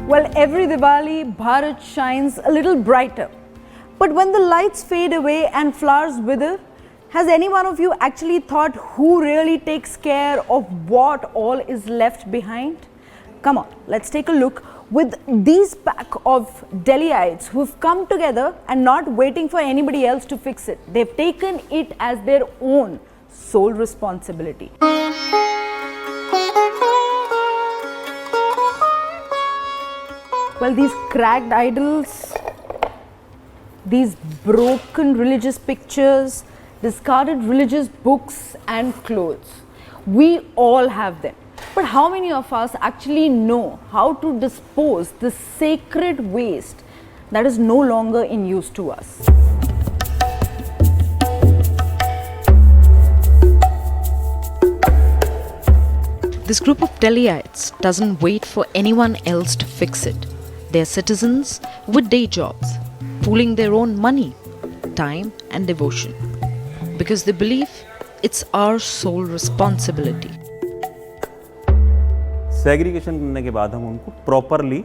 Well, every Diwali, Bharat shines a little brighter. But when the lights fade away and flowers wither, has any one of you actually thought who really takes care of what all is left behind? Come on, let's take a look with these pack of Delhiites who've come together and not waiting for anybody else to fix it. They've taken it as their own sole responsibility. Well, these cracked idols, these broken religious pictures, discarded religious books and clothes, we all have them. But how many of us actually know how to dispose this sacred waste that is no longer in use to us? This group of Delhiites doesn't wait for anyone else to fix it. They're citizens with day jobs, pooling their own money, time and devotion, because they believe it's our sole responsibility. Segregation करने के बाद हम उनको properly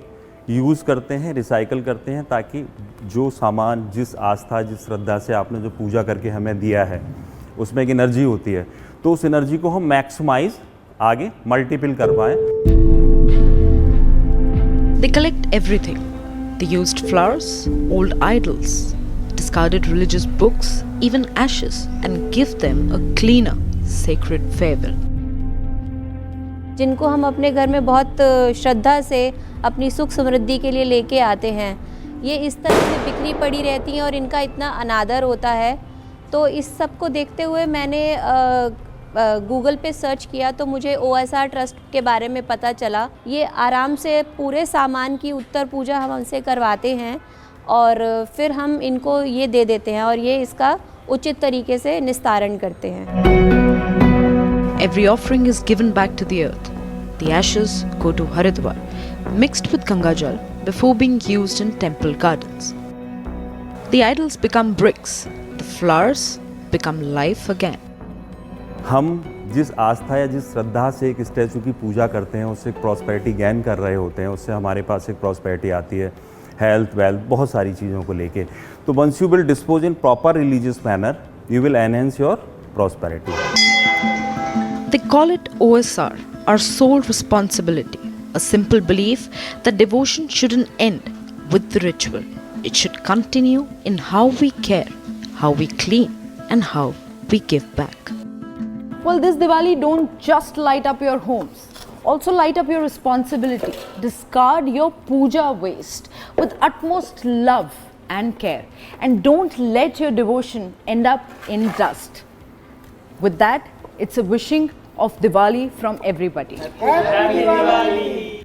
use करते हैं, recycle करते हैं, ताकि जो सामान, जिस आस्था, जिस श्रद्धा से आपने जो पूजा करके हमें दिया है, उसमें एक एनर्जी होती है, तो उस एनर्जी को हम मैक्सिमाइज आगे मल्टीपल कर पाएँ. They collect everything. The used flowers, old idols, discarded religious books, even ashes, and give them a cleaner, sacred farewell. जिनको हम अपने घर में बहुत श्रद्धा से अपनी सुख समृद्धि के लिए लेके आते हैं, ये इस तरह से बिखरी पड़ी रहती हैं और इनका इतना अनादर होता है. तो इस सब को देखते हुए मैंने गूगल पे सर्च किया तो मुझे OSR ट्रस्ट के बारे में पता चला. ये आराम से पूरे सामान की उत्तर पूजा हम उनसे करवाते हैं और फिर हम इनको ये दे देते हैं और ये इसका उचित तरीके से निस्तारण करते हैं. Every offering is given back to the earth. The ashes go to Haridwar, mixed with Ganga Jal before being used in temple gardens. The idols become bricks. The flowers become life again. हम जिस आस्था या जिस श्रद्धा से एक statue की पूजा करते हैं, उससे एक प्रॉस्पेरिटी गेन कर रहे होते हैं, उससे हमारे पास एक प्रॉस्पेरिटी आती है, हेल्थ, वेल्थ, बहुत सारी चीज़ों को लेके. तो once you will dispose in proper religious manner, you will enhance your prosperity. They call it OSR, our sole responsibility, a simple belief that devotion shouldn't end with the ritual. It should continue in how we care, how we clean, and how we give back. Well, this Diwali, don't just light up your homes. Also light up your responsibility. Discard your puja waste with utmost love and care. And don't let your devotion end up in dust. With that, it's a wishing of Diwali from everybody. Happy Diwali!